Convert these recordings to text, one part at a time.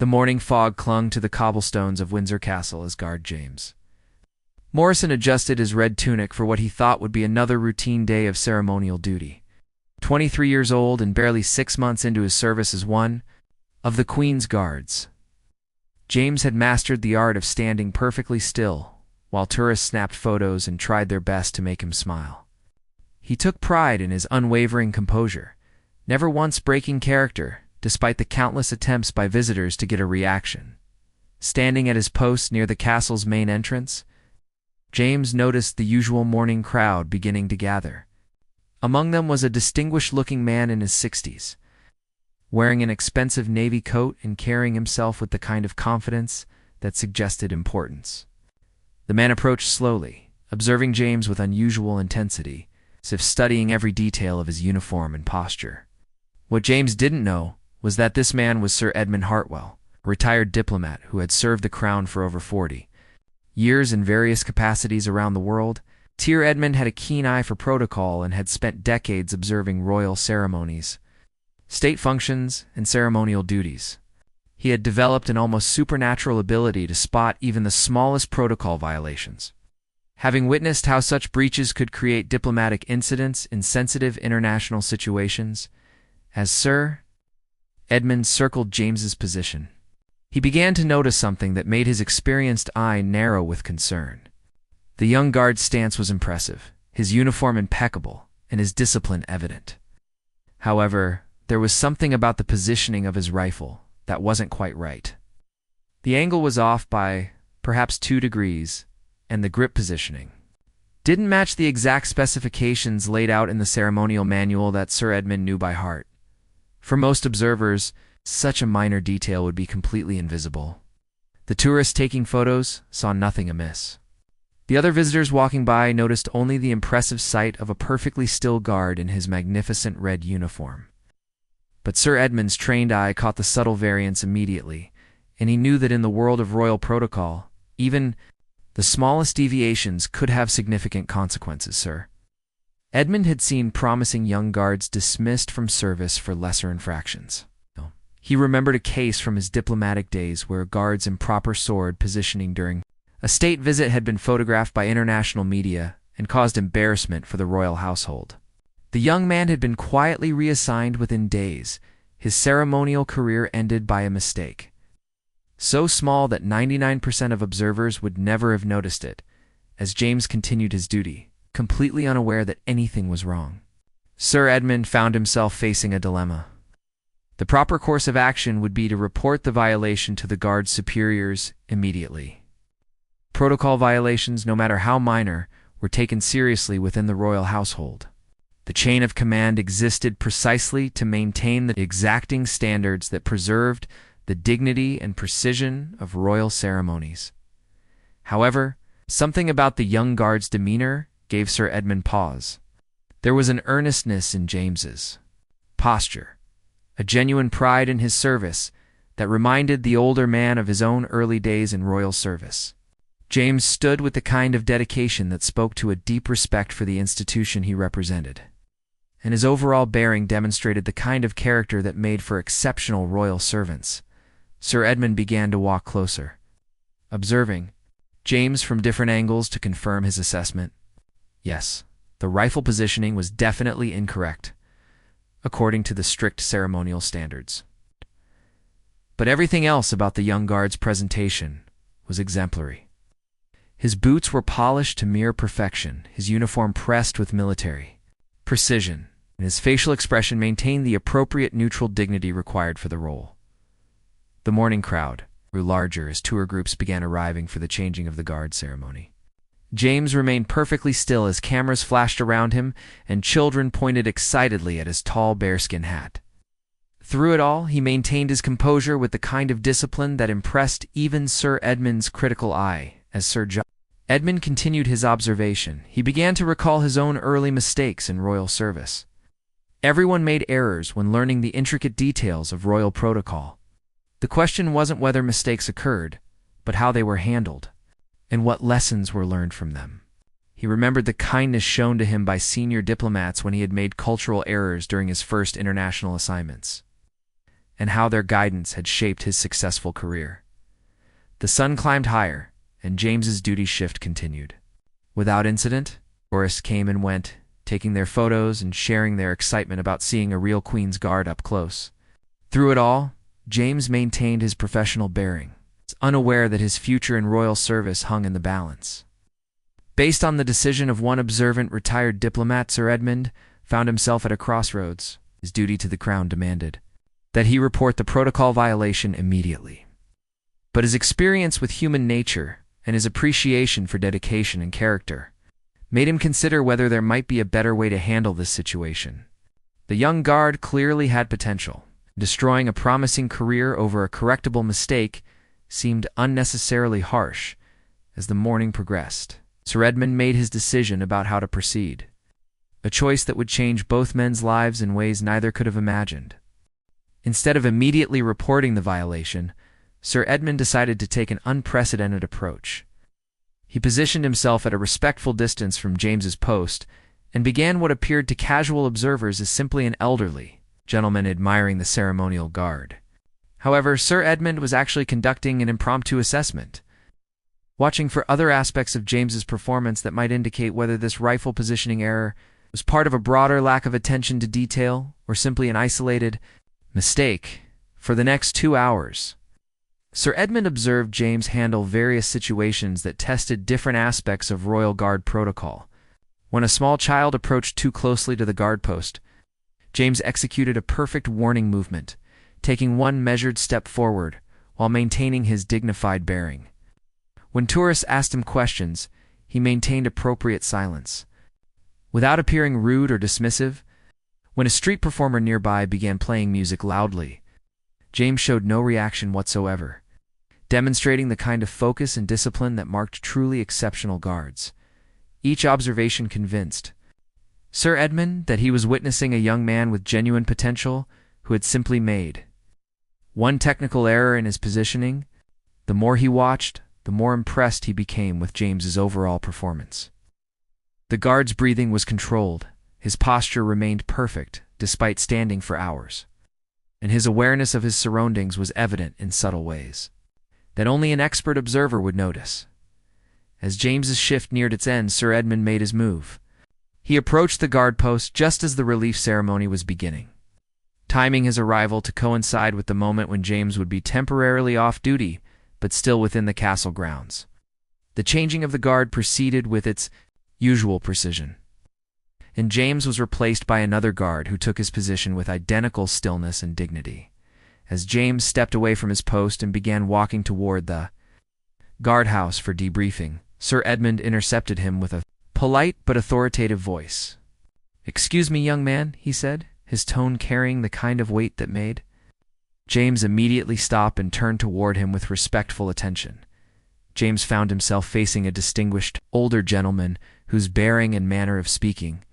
The morning fog clung to the cobblestones of Windsor Castle as guard James Morrison adjusted his red tunic for what he thought would be another routine day of ceremonial duty. 23 years old and barely 6 months into his service as one of the Queen's Guards, James had mastered the art of standing perfectly still while tourists snapped photos and tried their best to make him smile. He took pride in his unwavering composure, never once breaking character despite the countless attempts by visitors to get a reaction. Standing at his post near the castle's main entrance, James noticed the usual morning crowd beginning to gather. Among them was a distinguished-looking man in his 60s, wearing an expensive navy coat and carrying himself with the kind of confidence that suggested importance. The man approached slowly, observing James with unusual intensity, as if studying every detail of his uniform and posture. What James didn't know was that this man was Sir Edmund Hartwell, a retired diplomat who had served the crown for over 40 years in various capacities around the world. Sir Edmund had a keen eye for protocol and had spent decades observing royal ceremonies, state functions, and ceremonial duties. He had developed an almost supernatural ability to spot even the smallest protocol violations. Having witnessed how such breaches could create diplomatic incidents in sensitive international situations, as Sir Edmund circled James's position, he began to notice something that made his experienced eye narrow with concern. The young guard's stance was impressive, his uniform impeccable, and his discipline evident. However, there was something about the positioning of his rifle that wasn't quite right. The angle was off by perhaps 2 degrees, and the grip positioning didn't match the exact specifications laid out in the ceremonial manual that Sir Edmund knew by heart. For most observers, such a minor detail would be completely invisible. The tourists taking photos saw nothing amiss. The other visitors walking by noticed only the impressive sight of a perfectly still guard in his magnificent red uniform. But Sir Edmund's trained eye caught the subtle variance immediately, and he knew that in the world of royal protocol, even the smallest deviations could have significant consequences. Sir Edmund had seen promising young guards dismissed from service for lesser infractions. He remembered a case from his diplomatic days where a guard's improper sword positioning during a state visit had been photographed by international media and caused embarrassment for the royal household. The young man had been quietly reassigned within days, his ceremonial career ended by a mistake so small that 99% of observers would never have noticed it, as James continued his duty, completely unaware that anything was wrong. Sir Edmund found himself facing a dilemma. The proper course of action would be to report the violation to the guard's superiors immediately. Protocol violations, no matter how minor, were taken seriously within the royal household. The chain of command existed precisely to maintain the exacting standards that preserved the dignity and precision of royal ceremonies. However, something about the young guard's demeanor gave Sir Edmund pause. There was an earnestness in James's posture, a genuine pride in his service that reminded the older man of his own early days in royal service. James stood with the kind of dedication that spoke to a deep respect for the institution he represented, and his overall bearing demonstrated the kind of character that made for exceptional royal servants. Sir Edmund began to walk closer, observing James from different angles to confirm his assessment. Yes, the rifle positioning was definitely incorrect, according to the strict ceremonial standards. But everything else about the young guard's presentation was exemplary. His boots were polished to mere perfection, his uniform pressed with military precision, and his facial expression maintained the appropriate neutral dignity required for the role. The morning crowd grew larger as tour groups began arriving for the changing of the guard ceremony. James remained perfectly still as cameras flashed around him and children pointed excitedly at his tall bearskin hat. Through it all, he maintained his composure with the kind of discipline that impressed even Sir Edmund's critical eye. As Sir Edmund continued his observation, he began to recall his own early mistakes in royal service. Everyone made errors when learning the intricate details of royal protocol. The question wasn't whether mistakes occurred, but how they were handled, and what lessons were learned from them. He remembered the kindness shown to him by senior diplomats when he had made cultural errors during his first international assignments. and how their guidance had shaped his successful career. The sun climbed higher, and James's duty shift continued. Without incident, tourists came and went, taking their photos and sharing their excitement about seeing a real Queen's Guard up close. Through it all, James maintained his professional bearing, unaware that his future in royal service hung in the balance. Based on the decision of one observant retired diplomat, Sir Edmund found himself at a crossroads. His duty to the crown demanded that he report the protocol violation immediately. But his experience with human nature and his appreciation for dedication and character made him consider whether there might be a better way to handle this situation. The young guard clearly had potential. Destroying a promising career over a correctable mistake seemed unnecessarily harsh. As the morning progressed, Sir Edmund made his decision about how to proceed, a choice that would change both men's lives in ways neither could have imagined. Instead of immediately reporting the violation, Sir Edmund decided to take an unprecedented approach. He positioned himself at a respectful distance from James's post and began what appeared to casual observers as simply an elderly gentleman admiring the ceremonial guard. However, Sir Edmund was actually conducting an impromptu assessment, watching for other aspects of James's performance that might indicate whether this rifle positioning error was part of a broader lack of attention to detail or simply an isolated mistake. For the next 2 hours, Sir Edmund observed James handle various situations that tested different aspects of Royal Guard protocol. When a small child approached too closely to the guard post, James executed a perfect warning movement, taking one measured step forward while maintaining his dignified bearing. When tourists asked him questions, he maintained appropriate silence, without appearing rude or dismissive. When a street performer nearby began playing music loudly, James showed no reaction whatsoever, demonstrating the kind of focus and discipline that marked truly exceptional guards. Each observation convinced Sir Edmund that he was witnessing a young man with genuine potential who had simply made one technical error in his positioning. The more he watched, the more impressed he became with James's overall performance. The guard's breathing was controlled, his posture remained perfect despite standing for hours, and his awareness of his surroundings was evident in subtle ways that only an expert observer would notice. As James's shift neared its end, Sir Edmund made his move. He approached the guard post just as the relief ceremony was beginning, timing his arrival to coincide with the moment when James would be temporarily off duty, but still within the castle grounds. The changing of the guard proceeded with its usual precision, and James was replaced by another guard who took his position with identical stillness and dignity. As James stepped away from his post and began walking toward the guardhouse for debriefing, Sir Edmund intercepted him with a polite but authoritative voice. "Excuse me, young man," he said, his tone carrying the kind of weight that made James immediately stop and turn toward him with respectful attention. James found himself facing a distinguished, older gentleman whose bearing and manner of speaking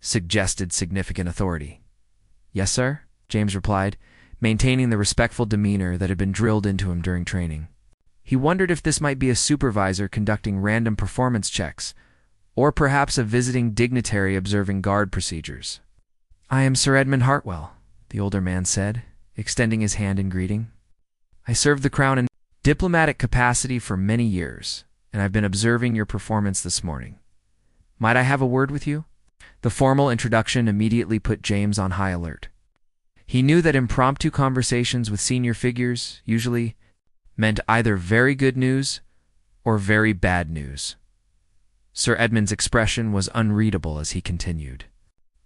suggested significant authority. "Yes, sir," James replied, maintaining the respectful demeanor that had been drilled into him during training. He wondered if this might be a supervisor conducting random performance checks, or perhaps a visiting dignitary observing guard procedures. "I am Sir Edmund Hartwell," the older man said, extending his hand in greeting. "I served the crown in diplomatic capacity for many years, and I've been observing your performance this morning. Might I have a word with you?" The formal introduction immediately put James on high alert. He knew that impromptu conversations with senior figures usually meant either very good news or very bad news. Sir Edmund's expression was unreadable as he continued.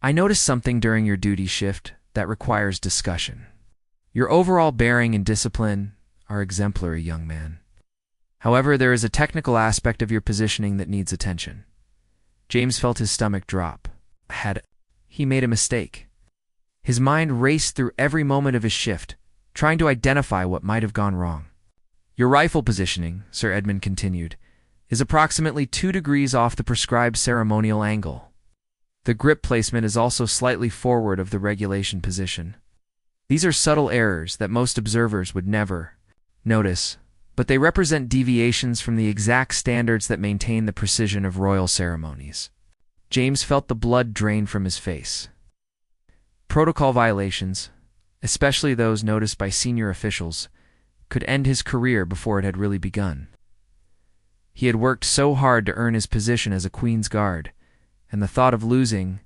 "I noticed something during your duty shift that requires discussion. Your overall bearing and discipline are exemplary, young man. However, there is a technical aspect of your positioning that needs attention." James felt his stomach drop. Had he made a mistake? His mind raced through every moment of his shift, trying to identify what might have gone wrong. "Your rifle positioning," Sir Edmund continued, "is approximately 2 degrees off the prescribed ceremonial angle. The grip placement is also slightly forward of the regulation position. These are subtle errors that most observers would never notice, but they represent deviations from the exact standards that maintain the precision of royal ceremonies." James felt the blood drain from his face. Protocol violations, especially those noticed by senior officials, could end his career before it had really begun. He had worked so hard to earn his position as a Queen's Guard, and the thought of losing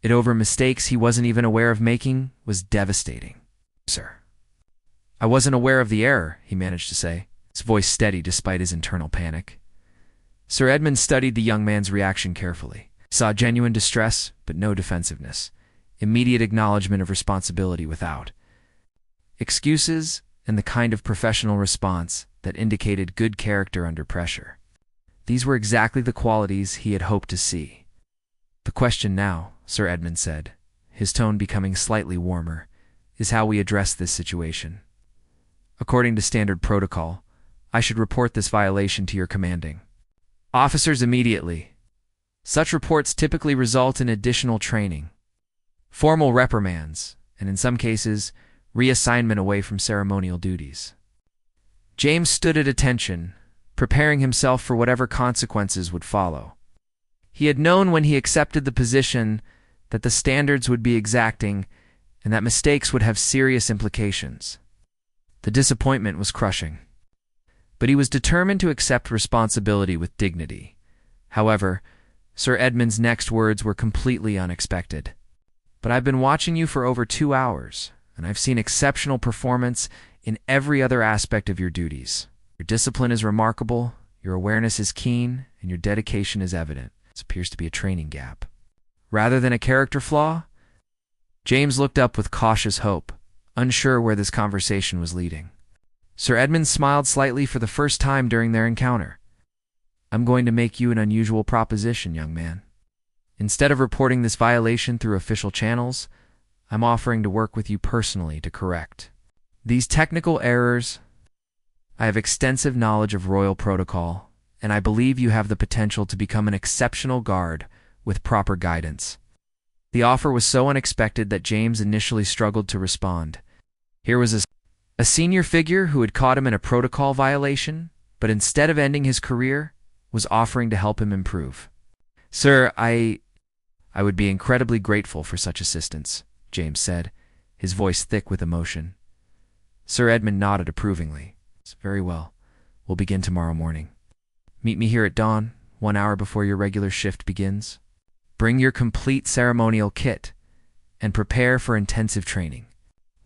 it over mistakes he wasn't even aware of making was devastating. "Sir, I wasn't aware of the error," he managed to say, his voice steady despite his internal panic. Sir Edmund studied the young man's reaction carefully, saw genuine distress but no defensiveness, immediate acknowledgement of responsibility without excuses, and the kind of professional response that indicated good character under pressure. These were exactly the qualities he had hoped to see. "The question now," Sir Edmund said, his tone becoming slightly warmer, "is how we address this situation. According to standard protocol, I should report this violation to your commanding officers immediately. Such reports typically result in additional training, formal reprimands, and in some cases, reassignment away from ceremonial duties." James stood at attention, preparing himself for whatever consequences would follow. He had known when he accepted the position that the standards would be exacting and that mistakes would have serious implications. The disappointment was crushing, but he was determined to accept responsibility with dignity. However, Sir Edmund's next words were completely unexpected. "But I've been watching you for over 2 hours, and I've seen exceptional performance in every other aspect of your duties. Your discipline is remarkable, your awareness is keen, and your dedication is evident. This appears to be a training gap, rather than a character flaw." James looked up with cautious hope, unsure where this conversation was leading. Sir Edmund smiled slightly for the first time during their encounter. "I'm going to make you an unusual proposition, young man. Instead of reporting this violation through official channels, I'm offering to work with you personally to correct these technical errors. I have extensive knowledge of royal protocol, and I believe you have the potential to become an exceptional guard with proper guidance." The offer was so unexpected that James initially struggled to respond. Here was a senior figure who had caught him in a protocol violation, but instead of ending his career, was offering to help him improve. "Sir, I would be incredibly grateful for such assistance," James said, his voice thick with emotion. Sir Edmund nodded approvingly. "Very well. We'll begin tomorrow morning. Meet me here at dawn, 1 hour before your regular shift begins. Bring your complete ceremonial kit and prepare for intensive training.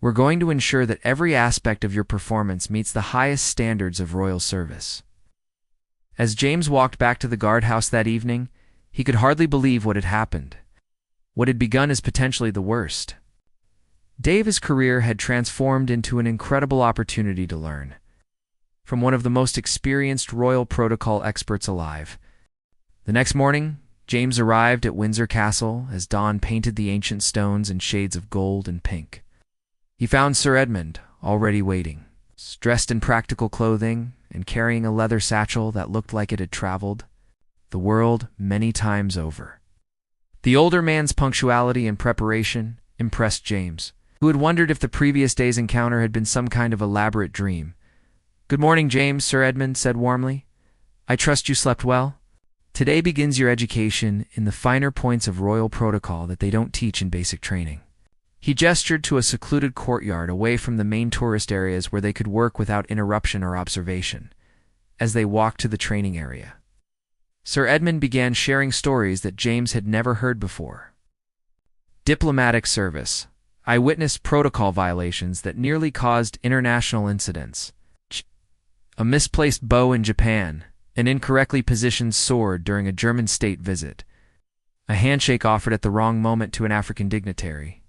We're going to ensure that every aspect of your performance meets the highest standards of royal service." As James walked back to the guardhouse that evening, he could hardly believe what had happened. What had begun as potentially the worst. Dave's career had transformed into an incredible opportunity to learn from one of the most experienced royal protocol experts alive. The next morning, James arrived at Windsor Castle as dawn painted the ancient stones in shades of gold and pink. He found Sir Edmund already waiting, dressed in practical clothing and carrying a leather satchel that looked like it had traveled the world many times over. The older man's punctuality and preparation impressed James, who had wondered if the previous day's encounter had been some kind of elaborate dream. "Good morning, James," Sir Edmund said warmly. "I trust you slept well. Today begins your education in the finer points of royal protocol that they don't teach in basic training." He gestured to a secluded courtyard away from the main tourist areas where they could work without interruption or observation, as they walked to the training area. Sir Edmund began sharing stories that James had never heard before. Diplomatic service. I witnessed protocol violations that nearly caused international incidents. A misplaced bow in Japan, an incorrectly positioned sword during a German state visit, a handshake offered at the wrong moment to an African dignitary.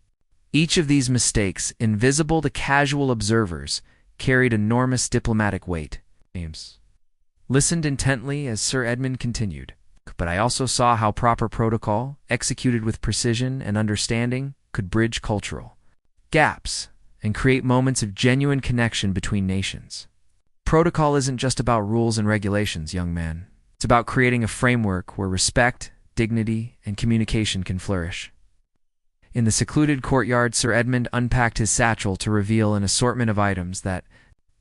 Each of these mistakes, invisible to casual observers, carried enormous diplomatic weight. James listened intently as Sir Edmund continued, "But I also saw how proper protocol, executed with precision and understanding, could bridge cultural gaps and create moments of genuine connection between nations. Protocol isn't just about rules and regulations, young man. It's about creating a framework where respect, dignity, and communication can flourish." In the secluded courtyard, Sir Edmund unpacked his satchel to reveal an assortment of items that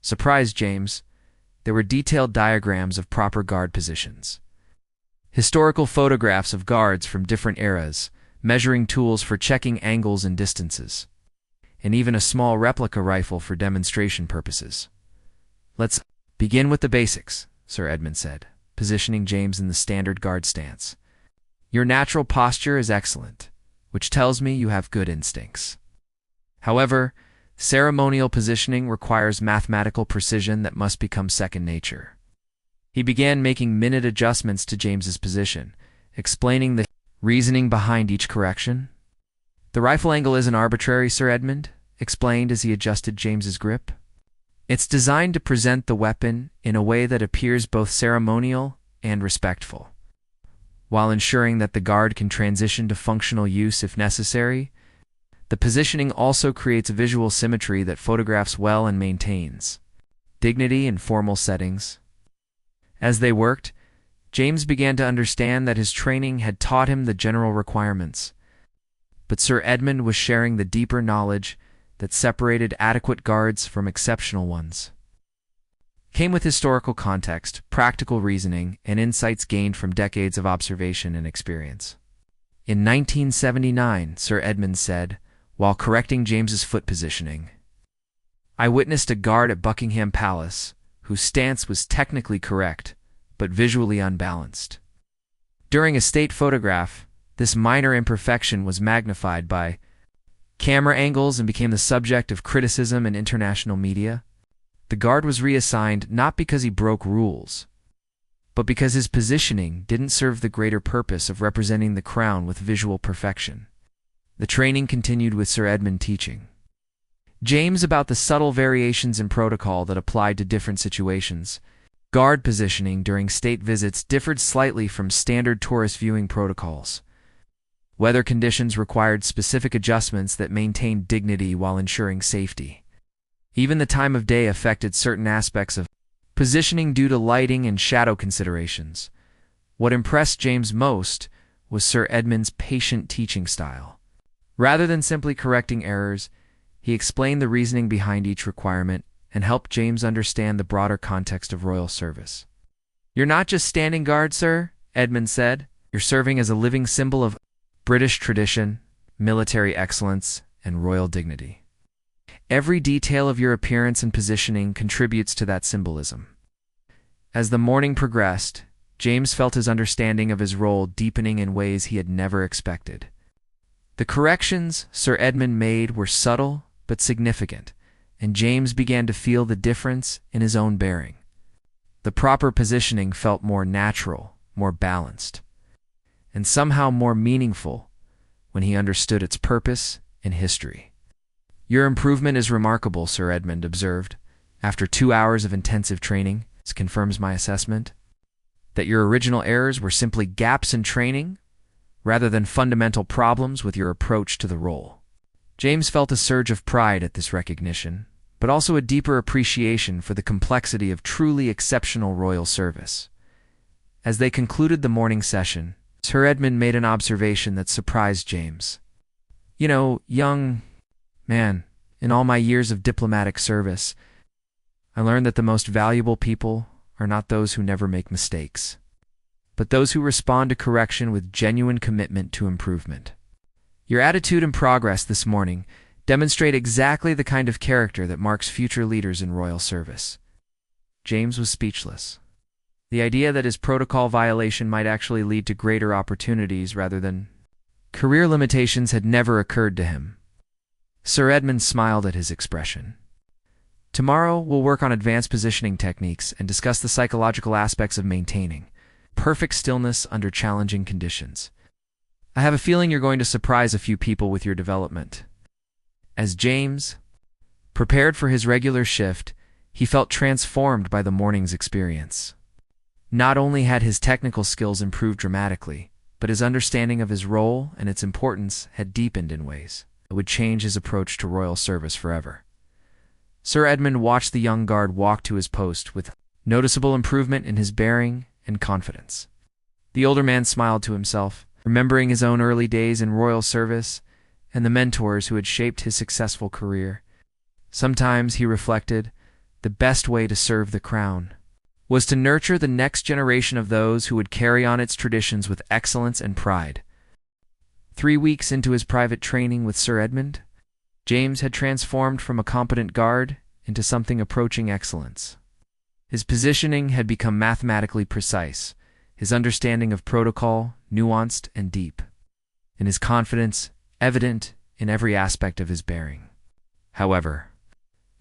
surprised James. There were detailed diagrams of proper guard positions, historical photographs of guards from different eras, measuring tools for checking angles and distances, and even a small replica rifle for demonstration purposes. "Let's begin with the basics," Sir Edmund said, positioning James in the standard guard stance. "Your natural posture is excellent, which tells me you have good instincts. However, ceremonial positioning requires mathematical precision that must become second nature." He began making minute adjustments to James's position, explaining the reasoning behind each correction. "The rifle angle isn't arbitrary," Sir Edmund explained as he adjusted James's grip. "It's designed to present the weapon in a way that appears both ceremonial and respectful, while ensuring that the guard can transition to functional use if necessary. The positioning also creates visual symmetry that photographs well and maintains dignity in formal settings." As they worked, James began to understand that his training had taught him the general requirements, but Sir Edmund was sharing the deeper knowledge that separated adequate guards from exceptional ones. Came with historical context, practical reasoning, and insights gained from decades of observation and experience. In 1979, Sir Edmund said, while correcting James's foot positioning, "I witnessed a guard at Buckingham Palace whose stance was technically correct, but visually unbalanced. During a state photograph, this minor imperfection was magnified by camera angles and became the subject of criticism in international media. The guard was reassigned not because he broke rules, but because his positioning didn't serve the greater purpose of representing the crown with visual perfection." The training continued with Sir Edmund teaching James about the subtle variations in protocol that applied to different situations. Guard positioning during state visits differed slightly from standard tourist viewing protocols. Weather conditions required specific adjustments that maintained dignity while ensuring safety. Even the time of day affected certain aspects of positioning due to lighting and shadow considerations. What impressed James most was Sir Edmund's patient teaching style. Rather than simply correcting errors, he explained the reasoning behind each requirement and helped James understand the broader context of royal service. "You're not just standing guard, sir," Edmund said. "You're serving as a living symbol of British tradition, military excellence, and royal dignity. Every detail of your appearance and positioning contributes to that symbolism." As the morning progressed, James felt his understanding of his role deepening in ways he had never expected. The corrections Sir Edmund made were subtle but significant, and James began to feel the difference in his own bearing. The proper positioning felt more natural, more balanced, and somehow more meaningful when he understood its purpose and history. "Your improvement is remarkable," Sir Edmund observed. "After 2 hours of intensive training, this confirms my assessment that your original errors were simply gaps in training rather than fundamental problems with your approach to the role." James felt a surge of pride at this recognition, but also a deeper appreciation for the complexity of truly exceptional royal service. As they concluded the morning session, Sir Edmund made an observation that surprised James. "You know, young man, in all my years of diplomatic service, I learned that the most valuable people are not those who never make mistakes, but those who respond to correction with genuine commitment to improvement. Your attitude and progress this morning demonstrate exactly the kind of character that marks future leaders in royal service." James was speechless. The idea that his protocol violation might actually lead to greater opportunities rather than career limitations had never occurred to him. Sir Edmund smiled at his expression. "Tomorrow we'll work on advanced positioning techniques and discuss the psychological aspects of maintaining perfect stillness under challenging conditions. I have a feeling you're going to surprise a few people with your development." As James prepared for his regular shift, he felt transformed by the morning's experience. Not only had his technical skills improved dramatically, but his understanding of his role and its importance had deepened in ways that would change his approach to royal service forever. Sir Edmund watched the young guard walk to his post with noticeable improvement in his bearing and confidence. The older man smiled to himself, remembering his own early days in royal service and the mentors who had shaped his successful career. Sometimes, he reflected, the best way to serve the crown was to nurture the next generation of those who would carry on its traditions with excellence and pride. 3 weeks into his private training with Sir Edmund, James had transformed from a competent guard into something approaching excellence. His positioning had become mathematically precise, his understanding of protocol nuanced and deep, and his confidence evident in every aspect of his bearing. However,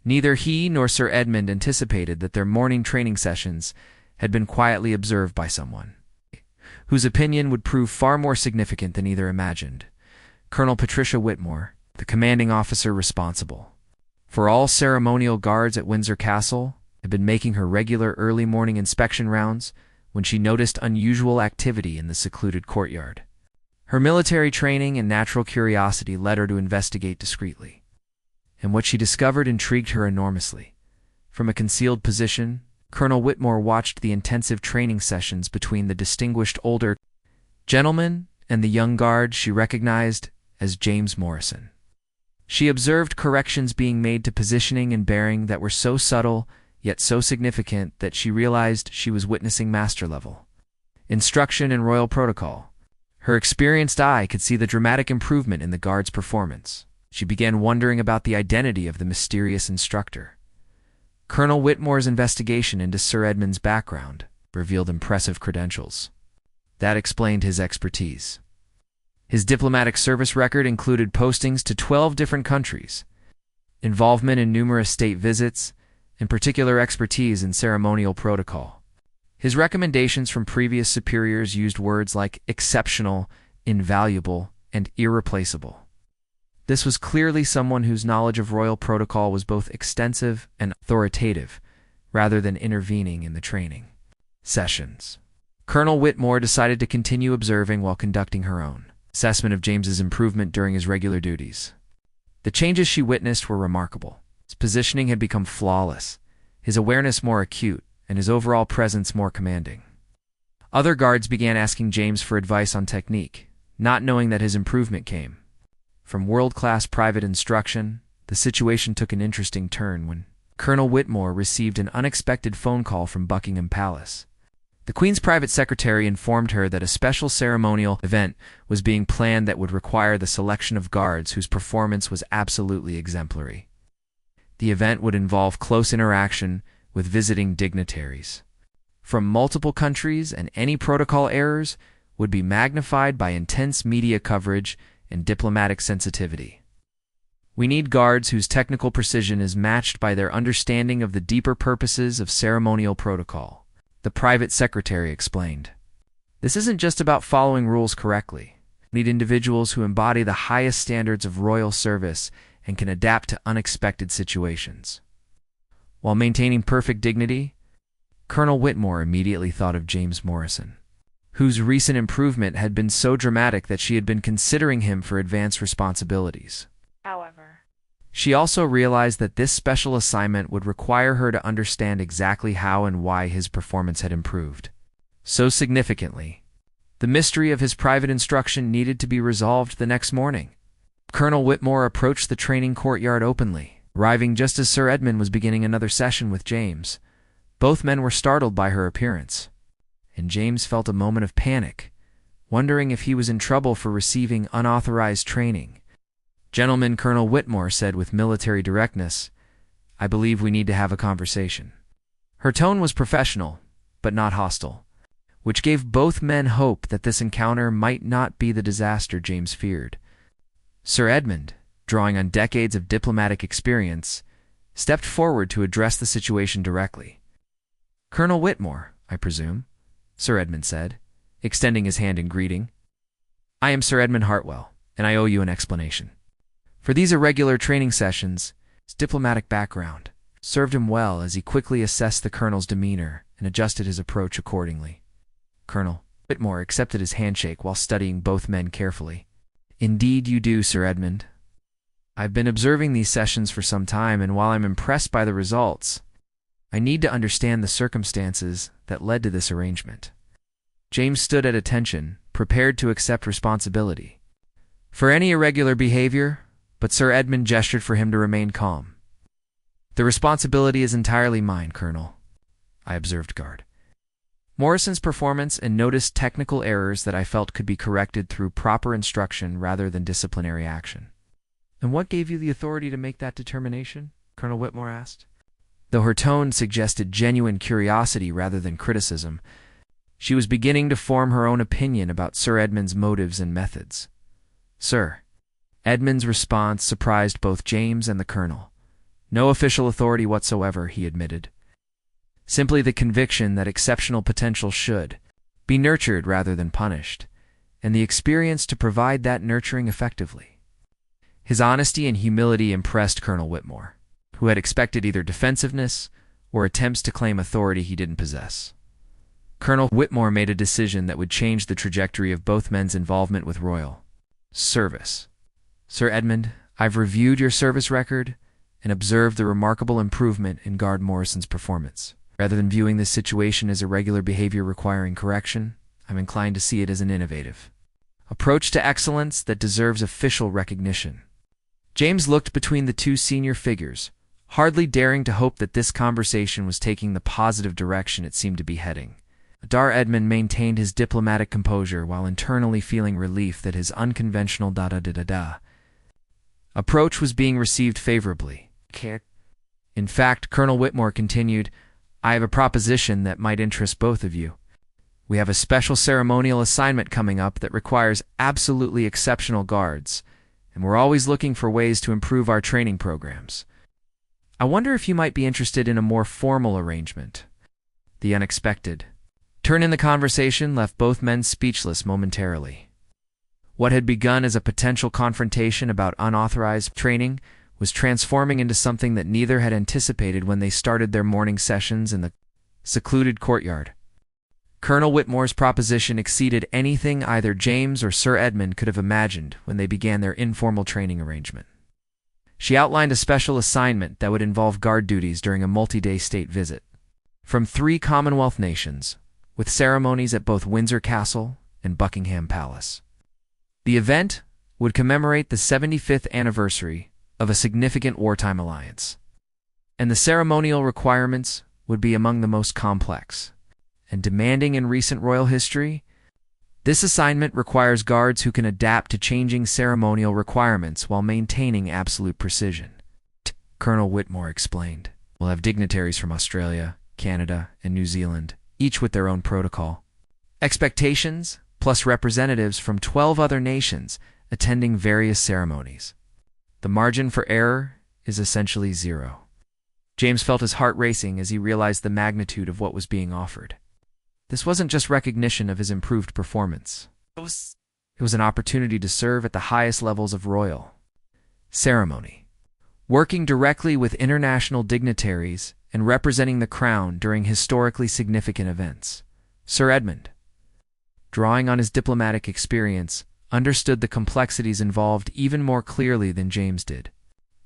neither he nor Sir Edmund anticipated that their morning training sessions had been quietly observed by someone whose opinion would prove far more significant than either imagined. Colonel Patricia Whitmore, the commanding officer responsible for all ceremonial guards at Windsor Castle, had been making her regular early morning inspection rounds when she noticed unusual activity in the secluded courtyard. Her military training and natural curiosity led her to investigate discreetly, and what she discovered intrigued her enormously. From a concealed position, Colonel Whitmore watched the intensive training sessions between the distinguished older gentleman and the young guard she recognized as James Morrison. She observed corrections being made to positioning and bearing that were so subtle yet so significant that she realized she was witnessing master-level instruction in royal protocol. Her experienced eye could see the dramatic improvement in the guard's performance. She began wondering about the identity of the mysterious instructor. Colonel Whitmore's investigation into Sir Edmund's background revealed impressive credentials that explained his expertise. His diplomatic service record included postings to 12 different countries, involvement in numerous state visits, and particular expertise in ceremonial protocol. His recommendations from previous superiors used words like exceptional, invaluable, and irreplaceable. This was clearly someone whose knowledge of royal protocol was both extensive and authoritative, rather than intervening in the training sessions. Colonel Whitmore decided to continue observing while conducting her own assessment of James's improvement during his regular duties. The changes she witnessed were remarkable. His positioning had become flawless, his awareness more acute, and his overall presence more commanding. Other guards began asking James for advice on technique, not knowing that his improvement came from world-class private instruction. The situation took an interesting turn when Colonel Whitmore received an unexpected phone call from Buckingham Palace. The Queen's private secretary informed her that a special ceremonial event was being planned that would require the selection of guards whose performance was absolutely exemplary. The event would involve close interaction with visiting dignitaries from multiple countries, and any protocol errors would be magnified by intense media coverage and diplomatic sensitivity. We need guards whose technical precision is matched by their understanding of the deeper purposes of ceremonial protocol, the private secretary explained. This isn't just about following rules correctly. We need individuals who embody the highest standards of royal service and can adapt to unexpected situations. While maintaining perfect dignity, Colonel Whitmore immediately thought of James Morrison, whose recent improvement had been so dramatic that she had been considering him for advanced responsibilities. However, she also realized that this special assignment would require her to understand exactly how and why his performance had improved so significantly. The mystery of his private instruction needed to be resolved the next morning. Colonel Whitmore approached the training courtyard openly, arriving just as Sir Edmund was beginning another session with James. Both men were startled by her appearance, and James felt a moment of panic, wondering if he was in trouble for receiving unauthorized training. "Gentlemen," Colonel Whitmore said with military directness, "I believe we need to have a conversation." Her tone was professional, but not hostile, which gave both men hope that this encounter might not be the disaster James feared. Sir Edmund, drawing on decades of diplomatic experience, stepped forward to address the situation directly. "Colonel Whitmore, I presume," Sir Edmund said, extending his hand in greeting. "I am Sir Edmund Hartwell, and I owe you an explanation." For these irregular training sessions, his diplomatic background served him well as he quickly assessed the colonel's demeanor and adjusted his approach accordingly. Colonel Whitmore accepted his handshake while studying both men carefully. "Indeed you do, Sir Edmund. I've been observing these sessions for some time, and while I'm impressed by the results, I need to understand the circumstances that led to this arrangement." James stood at attention, prepared to accept responsibility for any irregular behavior, but Sir Edmund gestured for him to remain calm. "The responsibility is entirely mine, Colonel," I observed guard Morrison's performance and noticed technical errors that I felt could be corrected through proper instruction rather than disciplinary action. "And what gave you the authority to make that determination?" Colonel Whitmore asked. Though her tone suggested genuine curiosity rather than criticism, she was beginning to form her own opinion about Sir Edmund's motives and methods. "Sir." Edmund's response surprised both James and the colonel. "No official authority whatsoever," he admitted. "Simply the conviction that exceptional potential should be nurtured rather than punished, and the experience to provide that nurturing effectively." His honesty and humility impressed Colonel Whitmore, who had expected either defensiveness or attempts to claim authority he didn't possess. Colonel Whitmore made a decision that would change the trajectory of both men's involvement with royal service. "Sir Edmund, I've reviewed your service record and observed the remarkable improvement in Guard Morrison's performance. Rather than viewing this situation as irregular behavior requiring correction, I'm inclined to see it as an innovative approach to excellence that deserves official recognition." James looked between the two senior figures, hardly daring to hope that this conversation was taking the positive direction it seemed to be heading. Dar Edmund maintained his diplomatic composure while internally feeling relief that his unconventional approach was being received favorably. In fact, Colonel Whitmore continued, "I have a proposition that might interest both of you. We have a special ceremonial assignment coming up that requires absolutely exceptional guards, and we're always looking for ways to improve our training programs. I wonder if you might be interested in a more formal arrangement." The unexpected turn in the conversation left both men speechless momentarily. What had begun as a potential confrontation about unauthorized training was transforming into something that neither had anticipated when they started their morning sessions in the secluded courtyard. Colonel Whitmore's proposition exceeded anything either James or Sir Edmund could have imagined when they began their informal training arrangement. She outlined a special assignment that would involve guard duties during a multi-day state visit from 3 Commonwealth nations, with ceremonies at both Windsor Castle and Buckingham Palace. The event would commemorate the 75th anniversary of a significant wartime alliance, and the ceremonial requirements would be among the most complex and demanding in recent royal history. This assignment requires guards who can adapt to changing ceremonial requirements while maintaining absolute precision. Colonel Whitmore explained, "We'll have dignitaries from Australia, Canada, and New Zealand, each with their own protocol. Expectations, plus representatives from 12 other nations attending various ceremonies. The margin for error is essentially 0. James felt his heart racing as he realized the magnitude of what was being offered. This wasn't just recognition of his improved performance. It was an opportunity to serve at the highest levels of royal ceremony, working directly with international dignitaries and representing the crown during historically significant events. Sir Edmund, drawing on his diplomatic experience, understood the complexities involved even more clearly than James did.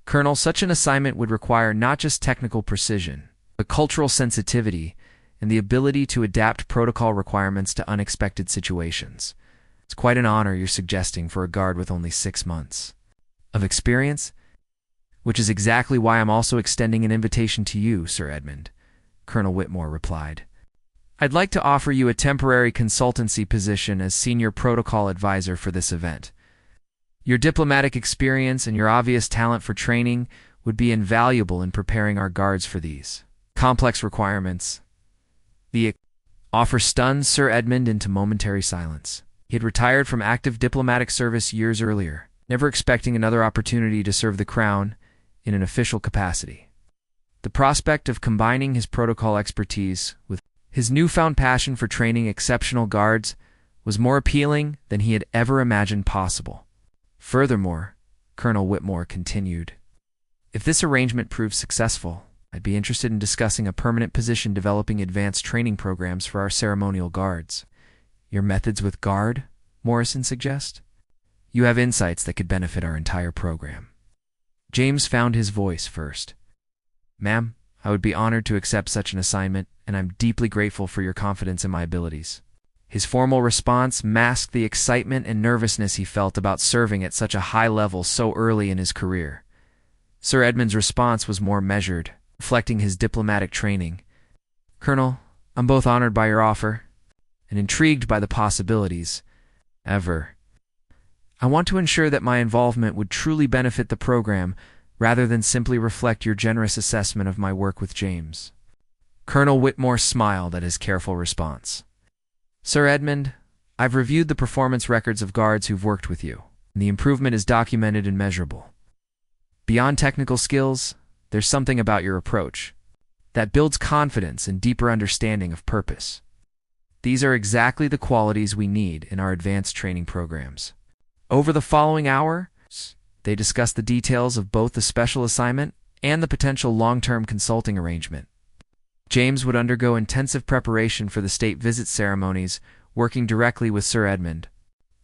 "Colonel, such an assignment would require not just technical precision, but cultural sensitivity and the ability to adapt protocol requirements to unexpected situations. It's quite an honor you're suggesting for a guard with only 6 months of experience, which is exactly why I'm also extending an invitation to you, Sir Edmund," Colonel Whitmore replied. "I'd like to offer you a temporary consultancy position as senior protocol advisor for this event. Your diplomatic experience and your obvious talent for training would be invaluable in preparing our guards for these complex requirements." The offer stunned Sir Edmund into momentary silence. He had retired from active diplomatic service years earlier, never expecting another opportunity to serve the crown in an official capacity. The prospect of combining his protocol expertise with his newfound passion for training exceptional guards was more appealing than he had ever imagined possible. Furthermore, Colonel Whitmore continued, "If this arrangement proves successful, I'd be interested in discussing a permanent position developing advanced training programs for our ceremonial guards." "Your methods with guard?" Morrison suggested. "You have insights that could benefit our entire program." James found his voice first. "Ma'am, I would be honored to accept such an assignment, and I'm deeply grateful for your confidence in my abilities." His formal response masked the excitement and nervousness he felt about serving at such a high level so early in his career. Sir Edmund's response was more measured, reflecting his diplomatic training. "Colonel, I'm both honored by your offer and intrigued by the possibilities. However, I want to ensure that my involvement would truly benefit the program rather than simply reflect your generous assessment of my work with James." Colonel Whitmore smiled at his careful response. "Sir Edmund, I've reviewed the performance records of guards who've worked with you, and the improvement is documented and measurable. Beyond technical skills, there's something about your approach that builds confidence and deeper understanding of purpose. These are exactly the qualities we need in our advanced training programs." Over the following hour, they discussed the details of both the special assignment and the potential long-term consulting arrangement. James would undergo intensive preparation for the state visit ceremonies, working directly with Sir Edmund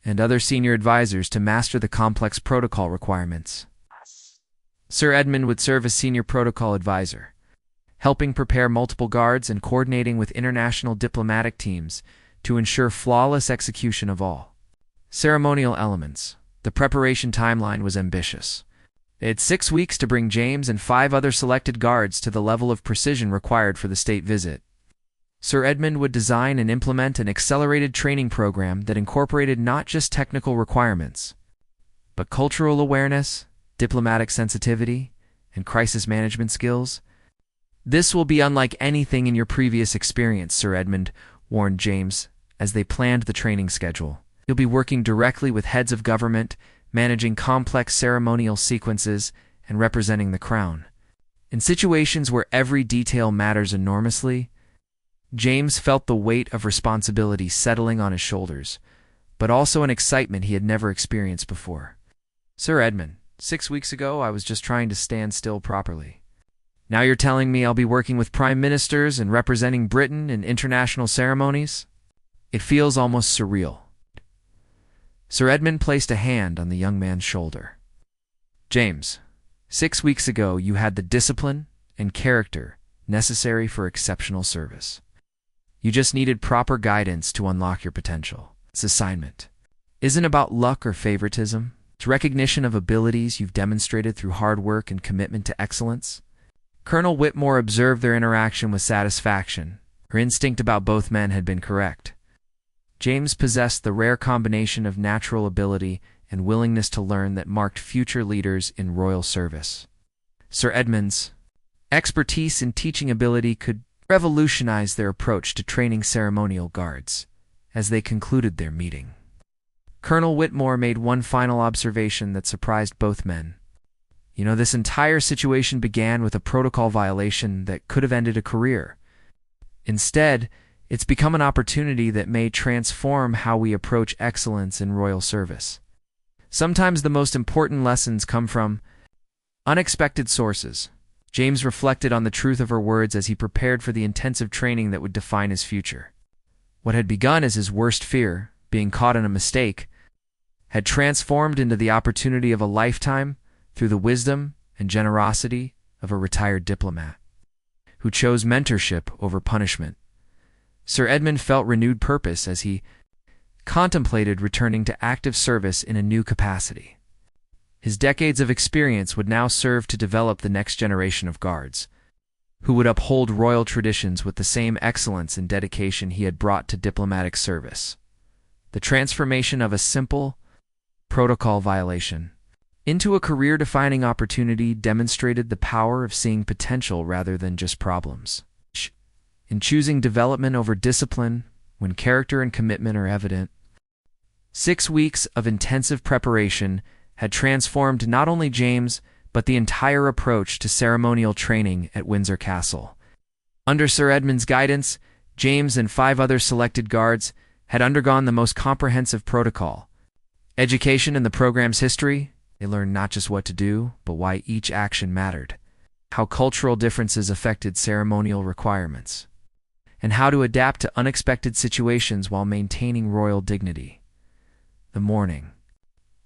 and other senior advisors to master the complex protocol requirements. Sir Edmund would serve as senior protocol advisor, helping prepare multiple guards and coordinating with international diplomatic teams to ensure flawless execution of all ceremonial elements. The preparation timeline was ambitious. They had 6 weeks to bring James and 5 other selected guards to the level of precision required for the state visit. Sir Edmund would design and implement an accelerated training program that incorporated not just technical requirements, but cultural awareness, diplomatic sensitivity, and crisis management skills. "This will be unlike anything in your previous experience," Sir Edmund warned James as they planned the training schedule. "You'll be working directly with heads of government, managing complex ceremonial sequences, and representing the crown. In situations where every detail matters enormously." James felt the weight of responsibility settling on his shoulders, but also an excitement he had never experienced before. "Sir Edmund, 6 weeks ago I was just trying to stand still properly. Now you're telling me I'll be working with prime ministers and representing Britain in international ceremonies? It feels almost surreal." Sir Edmund placed a hand on the young man's shoulder. "James, 6 weeks ago you had the discipline and character necessary for exceptional service. You just needed proper guidance to unlock your potential. This assignment isn't about luck or favoritism. It's recognition of abilities you've demonstrated through hard work and commitment to excellence." Colonel Whitmore observed their interaction with satisfaction. Her instinct about both men had been correct. James possessed the rare combination of natural ability and willingness to learn that marked future leaders in royal service. Sir Edmund's expertise in teaching ability could revolutionize their approach to training ceremonial guards. As they concluded their meeting, Colonel Whitmore made one final observation that surprised both men. "You know, this entire situation began with a protocol violation that could have ended a career. Instead, it's become an opportunity that may transform how we approach excellence in royal service. Sometimes the most important lessons come from unexpected sources." James reflected on the truth of her words as he prepared for the intensive training that would define his future. What had begun as his worst fear, being caught in a mistake, had transformed into the opportunity of a lifetime through the wisdom and generosity of a retired diplomat who chose mentorship over punishment. Sir Edmund felt renewed purpose as he contemplated returning to active service in a new capacity. His decades of experience would now serve to develop the next generation of guards, who would uphold royal traditions with the same excellence and dedication he had brought to diplomatic service. The transformation of a simple protocol violation into a career-defining opportunity demonstrated the power of seeing potential rather than just problems. In choosing development over discipline, when character and commitment are evident. 6 weeks of intensive preparation had transformed not only James, but the entire approach to ceremonial training at Windsor Castle. Under Sir Edmund's guidance, James and 5 other selected guards had undergone the most comprehensive protocol education in the program's history. They learned not just what to do, but why each action mattered, how cultural differences affected ceremonial requirements, and how to adapt to unexpected situations while maintaining royal dignity. The morning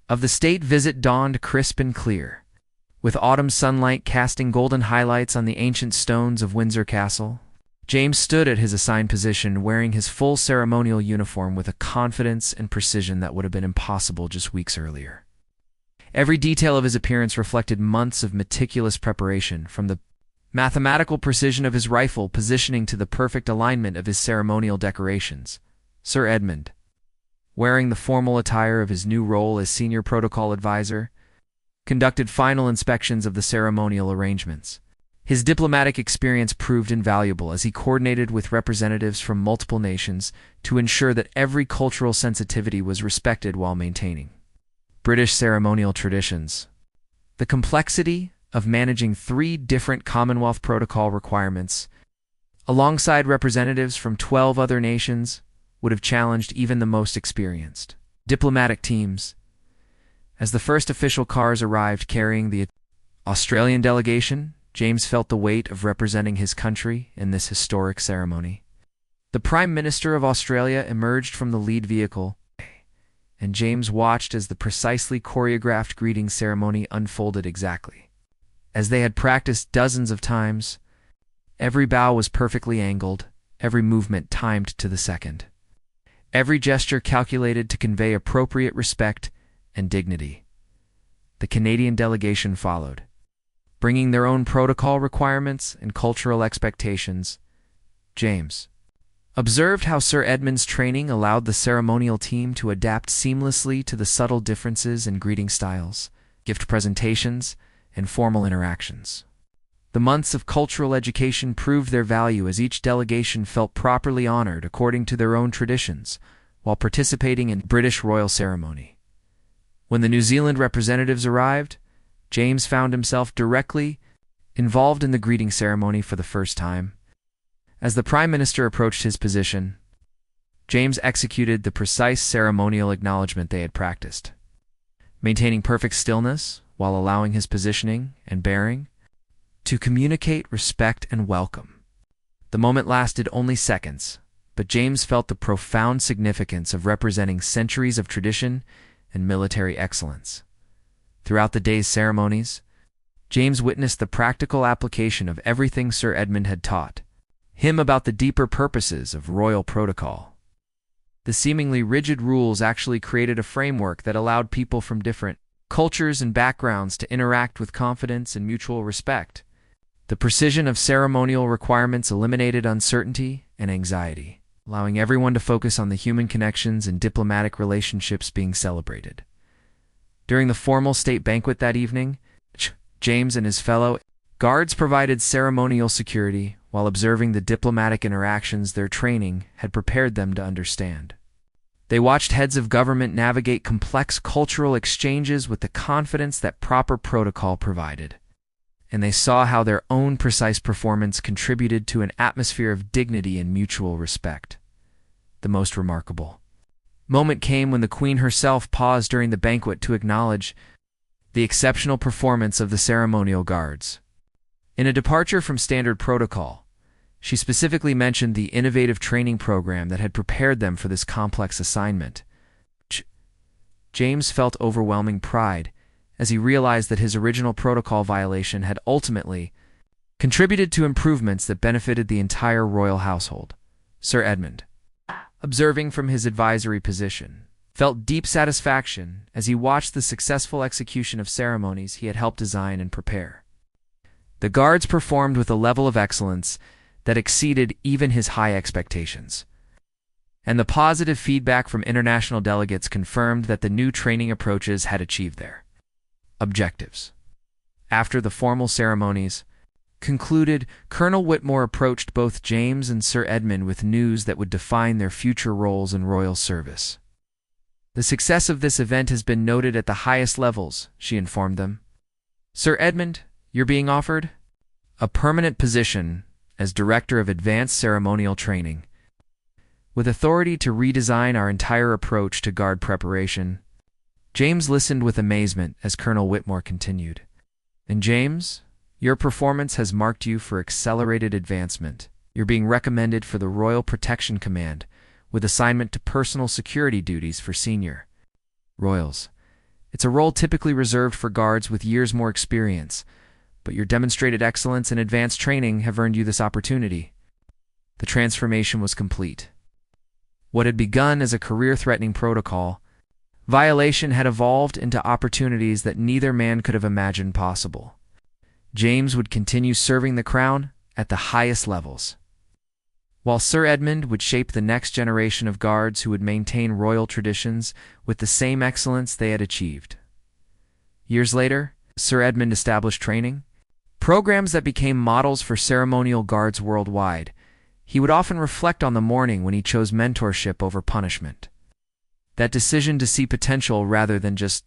of the state visit dawned crisp and clear, with autumn sunlight casting golden highlights on the ancient stones of Windsor Castle. James stood at his assigned position, wearing his full ceremonial uniform with a confidence and precision that would have been impossible just weeks earlier. Every detail of his appearance reflected months of meticulous preparation, from the mathematical precision of his rifle positioning to the perfect alignment of his ceremonial decorations. Sir Edmund wearing the formal attire of his new role as senior protocol advisor, conducted final inspections of the ceremonial arrangements. His diplomatic experience proved invaluable as he coordinated with representatives from multiple nations to ensure that every cultural sensitivity was respected while maintaining British ceremonial traditions. The complexity of managing 3 different Commonwealth Protocol requirements, alongside representatives from 12 other nations, would have challenged even the most experienced diplomatic teams. As the first official cars arrived carrying the Australian delegation, James felt the weight of representing his country in this historic ceremony. The Prime Minister of Australia emerged from the lead vehicle, and James watched as the precisely choreographed greeting ceremony unfolded exactly as they had practiced dozens of times. Every bow was perfectly angled, every movement timed to the second, every gesture calculated to convey appropriate respect and dignity. The Canadian delegation followed, bringing their own protocol requirements and cultural expectations. James observed how Sir Edmund's training allowed the ceremonial team to adapt seamlessly to the subtle differences in greeting styles, gift presentations, and formal interactions. The months of cultural education proved their value as each delegation felt properly honored according to their own traditions while participating in British royal ceremony. When the New Zealand representatives arrived, James found himself directly involved in the greeting ceremony for the first time. As the Prime Minister approached his position, James executed the precise ceremonial acknowledgement they had practiced, maintaining perfect stillness while allowing his positioning and bearing to communicate respect and welcome. The moment lasted only seconds, but James felt the profound significance of representing centuries of tradition and military excellence. Throughout the day's ceremonies, James witnessed the practical application of everything Sir Edmund had taught him about the deeper purposes of royal protocol. The seemingly rigid rules actually created a framework that allowed people from different cultures and backgrounds to interact with confidence and mutual respect. The precision of ceremonial requirements eliminated uncertainty and anxiety, allowing everyone to focus on the human connections and diplomatic relationships being celebrated. During the formal state banquet that evening, James and his fellow guards provided ceremonial security while observing the diplomatic interactions their training had prepared them to understand. They watched heads of government navigate complex cultural exchanges with the confidence that proper protocol provided, and they saw how their own precise performance contributed to an atmosphere of dignity and mutual respect. The most remarkable moment came when the Queen herself paused during the banquet to acknowledge the exceptional performance of the ceremonial guards. In a departure from standard protocol, she specifically mentioned the innovative training program that had prepared them for this complex assignment. James felt overwhelming pride as he realized that his original protocol violation had ultimately contributed to improvements that benefited the entire royal household. Sir Edmund, observing from his advisory position, felt deep satisfaction as he watched the successful execution of ceremonies he had helped design and prepare. The guards performed with a level of excellence that exceeded even his high expectations, and the positive feedback from international delegates confirmed that the new training approaches had achieved their objectives. After the formal ceremonies concluded, Colonel Whitmore approached both James and Sir Edmund with news that would define their future roles in royal service. The success of this event has been noted at the highest levels, she informed them. Sir Edmund, you're being offered a permanent position as Director of Advanced Ceremonial Training, with authority to redesign our entire approach to guard preparation. James listened with amazement as Colonel Whitmore continued. And James, your performance has marked you for accelerated advancement. You're being recommended for the Royal Protection Command, with assignment to personal security duties for senior royals. It's a role typically reserved for guards with years more experience, but your demonstrated excellence and advanced training have earned you this opportunity. The transformation was complete. What had begun as a career-threatening protocol, violation had evolved into opportunities that neither man could have imagined possible. James would continue serving the crown at the highest levels. while Sir Edmund would shape the next generation of guards who would maintain royal traditions with the same excellence they had achieved. Years later, Sir Edmund established training programs that became models for ceremonial guards worldwide. He would often reflect on the morning when he chose mentorship over punishment. That decision to see potential rather than just